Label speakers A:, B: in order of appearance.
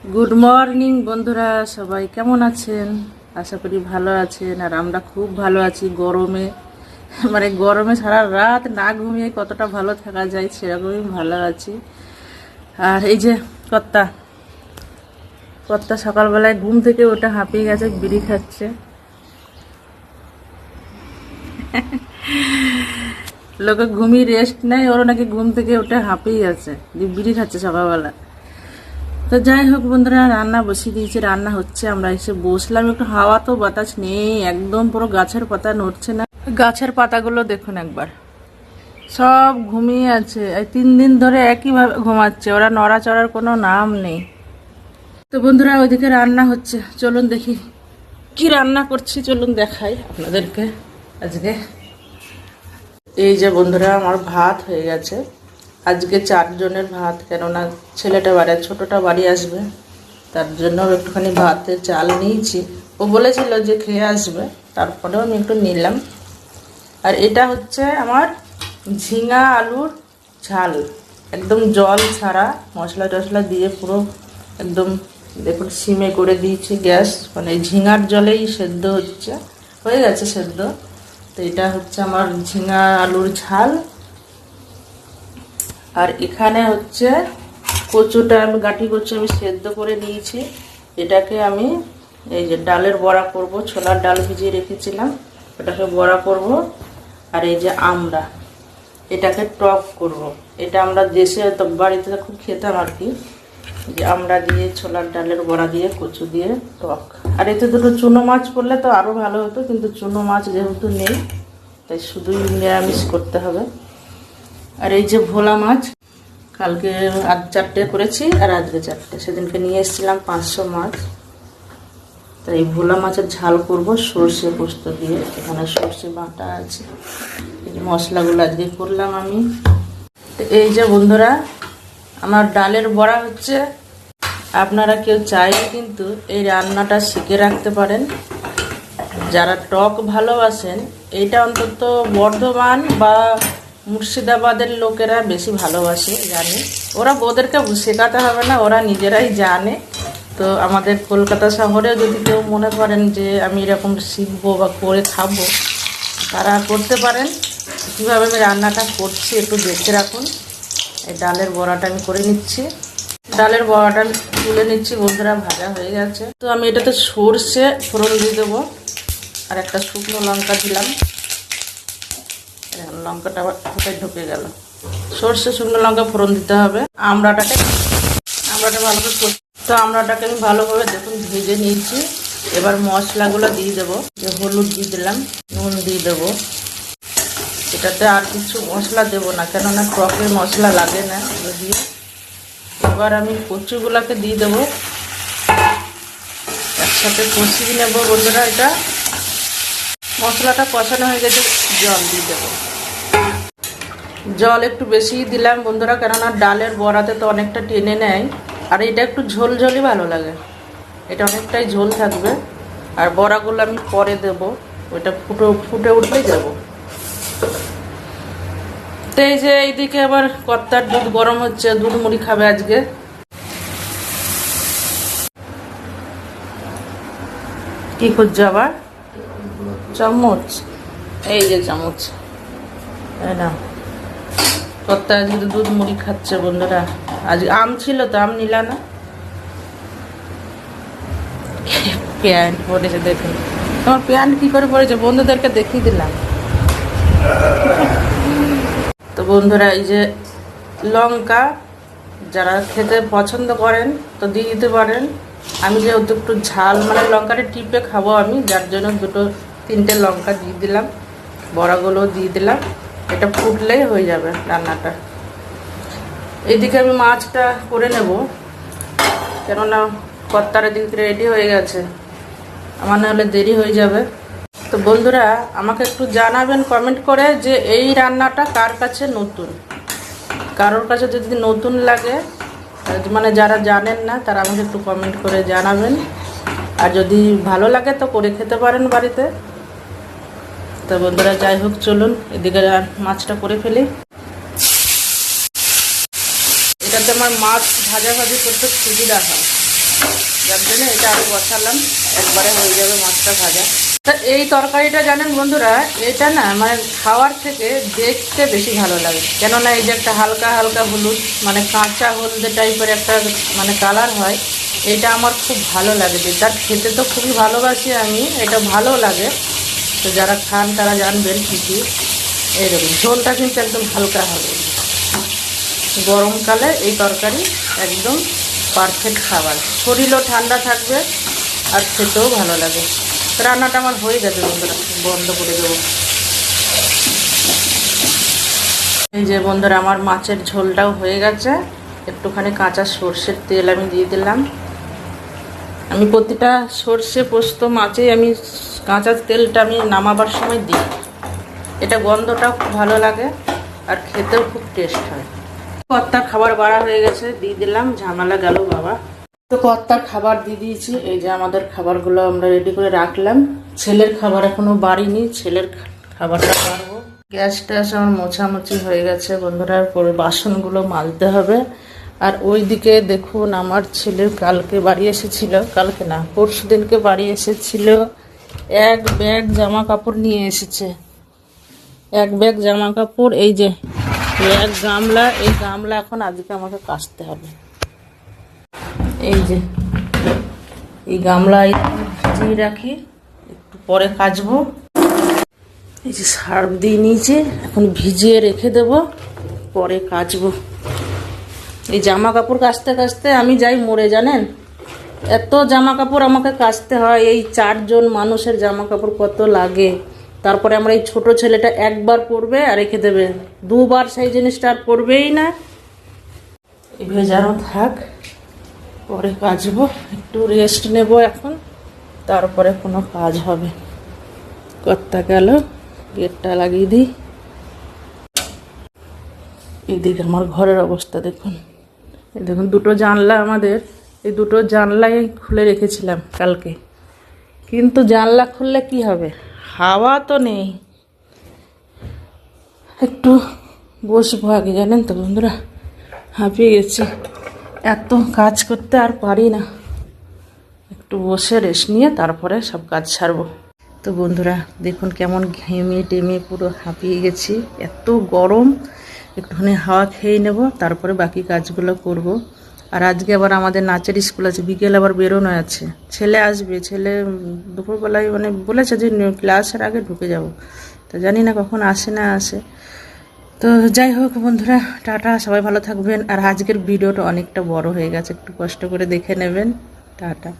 A: Good morning বন্ধুরা, সবাই কেমন আছেন? আশা করি ভালো আছেন। আর আমরা খুব ভালো আছি। গরমে সারা রাত না ঘুমিয়ে কতটা ভালো থাকা যায় সেরকমই ভালো আছি। আর এই যে কর্তা কর্তা সকালবেলায় ঘুম থেকে ওটা হাঁপিয়ে গেছে, বিড়ি খাচ্ছে। লোকে ঘুমিয়ে রেস্ট নেয়, ওরা নাকি ঘুম থেকে ওটা হাঁপিয়ে গেছে, বিড়ি খাচ্ছে সকালবেলা। তো যাই হোক বন্ধুরা, রান্না বসিয়ে দিয়েছি, রান্না হচ্ছে। আমরা এসে বসলাম, একটু হাওয়া তো বাতাস নেই, একদম পুরো গাছের পাতা নড়ছে না। গাছের পাতাগুলো দেখুন একবার, সব ঘুমিয়ে আছে। এই 3 দিন ধরে একইভাবে ঘুমাচ্ছে, ওরা নড়াচড়ার কোনো নাম নেই। তো বন্ধুরা, ওইদিকে রান্না হচ্ছে, চলুন দেখি কি রান্না করছি, চলুন দেখাই আপনাদেরকে। আজকে এই যে বন্ধুরা, আমার ভাত হয়ে গেছে। আজকে 4 জনের ভাত, কেননা ছেলেটা বাড়ি, ছোটটা বাড়ি আসবে, তার জন্য একটুখানি ভাতের চাল নিয়েছি। ও বলেছিল যে খেয়ে আসবে, তারপরেও আমি একটু নিলাম। আর এটা হচ্ছে আমার ঝিঙা আলুর ঝাল, একদম জল ছাড়া, মশলা টশলা দিয়ে পুরো একদম দেখুন সিমে করে দিয়েছি গ্যাস, মানে ঝিঙার জলেই সেদ্ধ হচ্ছে, হয়ে গেছে সেদ্ধ। তো এটা হচ্ছে আমার ঝিঙা আলুর ঝাল। আর এখানে হচ্ছে কচুটা, আমি গাঁটি কচু আমি সেদ্ধ করে নিয়েছি। এটাকে আমি এই যে ডালের বড়া করব, ছোলার ডাল ভিজিয়ে রেখেছিলাম, ওটাকে বড়া করব। আর এই যে আমরা এটাকে টক করব। এটা আমরা দেশে তো বাড়িতে খুব খেতাম আর কি, যে আমরা দিয়ে ছোলার ডালের বড়া দিয়ে কচু দিয়ে টক। আর এতে দুটো চুনো মাছ পড়লে তো আরও ভালো হতো, কিন্তু চুনো মাছ যেহেতু নেই, তাই শুধুই নিরামিষ করতে হবে। আর এই যে ভোলা মাছ, কালকে 4টে করেছি আর আজকে 4টে, সেদিনকে নিয়ে এসেছিলাম 500 মাছ। তাই ভোলা মাছের ঝাল করব সর্ষে পোস্ত দিয়ে। এখানে সর্ষে বাটা আছে, এই যে মশলাগুলো আজকে করলাম আমি। তো এই যে বন্ধুরা, আমার ডালের বড়া হচ্ছে। আপনারা কেউ চাইলে কিন্তু এই রান্নাটা শিখে রাখতে পারেন, যারা টক ভালোবাসেন। এইটা অন্তত বর্ধমান বা মুর্শিদাবাদের লোকেরা বেশি ভালোবাসে, জানে। ওদেরকে শেখাতে হবে না, ওরা নিজেরাই জানে। তো আমাদের কলকাতা শহরে যদি কেউ মনে করেন যে আমি এরকম শিখবো বা করে খাবো, তারা করতে পারেন। কীভাবে আমি রান্নাটা করছি একটু দেখতে রাখুন। এই ডালের বড়াটা আমি করে নিচ্ছি, ডালের বড়াটা তুলে নিচ্ছি বন্ধুরা, ভাজা হয়ে গেছে। তো আমি এটাতে সর্ষে ফোড়ন দিয়ে দেবো, আর একটা শুকনো লঙ্কা দিলাম। লঙ্কাটা আবার কোথায় ঢুকে গেল। সর্ষে শুকনো লঙ্কা ফোড়ন দিতে হবে। আমড়াটা ভালো করে, তো আমড়াটাকে আমি ভালোভাবে দেখুন ভেজে নিয়েছি। এবার মশলাগুলো দিয়ে দেবো, যে হলুদ দিয়ে দিলাম, নুন দিয়ে দেবো। এটাতে আর কিছু মশলা দেবো না, কেননা টকে মশলা লাগে না দিয়ে। এবার আমি কচুগুলোকে দিয়ে দেবো, একসাথে কষিয়ে নেবো বন্ধুরা। এটা মশলাটা কষানো হয়ে গেছে, জল দিয়ে দেবো। জল একটু বেশি দিলাম বন্ধুরা, কেননা ডালের বড়াতে তো অনেকটা টেনে নেয়। আর এটা একটু ঝোলঝোলই ভালো লাগে, এটা অনেকটাই ঝোল থাকবে। আর বড়াগুলো আমি পরে দেব, ওইটা ফুটে উঠলেই দেবো। তো এই যে এইদিকে আবার কর্তার দুধ গরম হচ্ছে, দুধ মুড়ি খাবে আজকে। কি করছে আবার? চামচ, এই যে চামচ, তাই না? কর্তা আজকে দুধ মুড়ি খাচ্ছে বন্ধুরা। আজ আম ছিল তো, আম নিলা না। প্যান্ট পরেছে দেখুন, তোমার প্যান্ট কি করে পরেছে বন্ধুদেরকে দেখিয়ে দিলাম। তো বন্ধুরা, এই যে লঙ্কা, যারা খেতে পছন্দ করেন তো দিয়ে দিতে পারেন। আমি যেহেতু একটু ঝাল, মানে লঙ্কাটা টিপে খাবো আমি, যার জন্য 2-3টে লঙ্কা দিয়ে দিলাম, বড়াগুলো দিয়ে দিলাম। এটা ফুটলেই হয়ে যাবে রান্নাটা। এইদিকে আমি মাছটা করে নেব, কেননা কর্তার এদিকে রেডি হয়ে গেছে, আমার নাহলে দেরি হয়ে যাবে। তো বন্ধুরা, আমাকে একটু জানাবেন কমেন্ট করে যে এই রান্নাটা কার কাছে নতুন। কারোর কাছে যদি নতুন লাগে, মানে যারা জানেন না, তারা আমাকে একটু কমেন্ট করে জানাবেন। আর যদি ভালো লাগে তো করে খেতে পারেন বাড়িতে। তো বন্ধুরা, যাই হোক চলুন এদিকে মাছটা করে ফেলি। এটাতে আমার মাছ ভাজাভাজি করতে সুবিধা হয়। যার জন্য এটা আরও বসালাম, একবারে হয়ে যাবে মাছটা ভাজা। তা এই তরকারিটা জানেন বন্ধুরা, এটা না মানে খাওয়ার থেকে দেখতে বেশি ভালো লাগে, কেননা এই যে একটা হালকা হালকা হলুদ মানে কাঁচা হলদে টাইপের একটা মানে কালার হয়, এটা আমার খুব ভালো লাগে। যেটা খেতে তো খুবই ভালোবাসি আমি, এটা ভালো লাগে। তো যারা খান তারা জানবেন ঠিকই। এই দেখুন ঝোলটা কিন্তু একদম হালকা হবে, গরমকালে এই তরকারি একদম পারফেক্ট খাবার, শরীরও ঠান্ডা থাকবে আর খেতেও ভালো লাগে। রান্নাটা আমার হয়ে গেছে বন্ধুরা, বন্ধ করে দেবো। এই যে বন্ধুরা আমার মাছের ঝোলটাও হয়ে গেছে। একটুখানি কাঁচা সর্ষের তেল আমি দিয়ে দিলাম। আমি প্রতিটা সর্ষে পোস্ত মাছেই আমি কাঁচা তেলটা আমি নামাবার সময় দিই, এটা গন্ধটাও খুব ভালো লাগে আর খেতেও খুব টেস্ট হয়। কর্তার খাবার বাড়া হয়ে গেছে, দিয়ে দিলাম, ঝামেলা গেল বাবা। তো কর্তার খাবার দিয়ে দিয়েছি। এই যে আমাদের খাবারগুলো আমরা রেডি করে রাখলাম। ছেলের খাবার এখনো বাড়িনি, ছেলের খাবারটা বাড়বো। গ্যাস ট্যাস আমার মোছামুছি হয়ে গেছে বন্ধুরা, পরে বাসনগুলো মাজতে হবে। আর ওইদিকে দেখুন আমার ছেলে কালকে বাড়ি এসেছিল, কালকে না পরশু দিনকে বাড়ি এসেছিল, এক ব্যাগ জামা কাপড় নিয়ে এসেছে। এক ব্যাগ জামা কাপড়, এই যে এক গামলা, এই গামলা এখন আজকে আমাকে কাচতে হবে। এই যে এই গামলায় ভিজিয়ে রাখি, একটু পরে কাচবো। এই যে সার্ফ দিয়ে নিয়েছি, এখন ভিজিয়ে রেখে দেব, পরে কাচবো। এই জামা কাপড় কাচতে কাচতে আমি যাই মরে, জানেন, এত জামা কাপড় আমাকে কাচতে হয়। এই 4 জন মানুষের জামা কাপড় কত লাগে। তারপরে আমরা এই ছোট ছেলেটা একবার পরবে আর রেখে দেবে, 2 বার সেই জিনিসটা আর পরবেই না। এই ভেজানো থাক, পরে কাচবো, একটু রেস্ট নেব এখন, তারপরে কোনো কাজ হবে। কর্তা গেল, গেটটা লাগিয়ে দিই। এইদিকে আমার ঘরের অবস্থা দেখুন, এই দেখুন 2টো জানলা আমাদের, এই 2টো জানলাই খুলে রেখেছিলাম কালকে, কিন্তু জানলা খুললে কি হবে, হাওয়া তো নেই। একটু বসবো আগে, জানেন তো বন্ধুরা, হাঁপিয়ে গেছি, এত কাজ করতে আর পারি না। একটু বসে রেস্ট নিয়ে তারপরে সব কাজ ছাড়বো। তো বন্ধুরা দেখুন কেমন ঘেমে টেমে পুরো হাঁপিয়ে গেছি, এত গরম। একটুখানি হাওয়া খেয়ে নেব, তারপরে বাকি কাজগুলো করব। আর আজকে আবার আমাদের নাচের স্কুল আছে, বিকেল আবার বেরোনো আছে। ছেলে আসবে, ছেলে দুপুরবেলায় মানে বলেছে যে ক্লাসের আগে ঢুকে যাব, তো জানি না কখন আসে না আসে। তো যাই হোক বন্ধুরা, টাটা, সবাই ভালো থাকবেন। আর আজকের ভিডিওটা অনেকটা বড় হয়ে গেছে, একটু কষ্ট করে দেখে নেবেন। টাটা।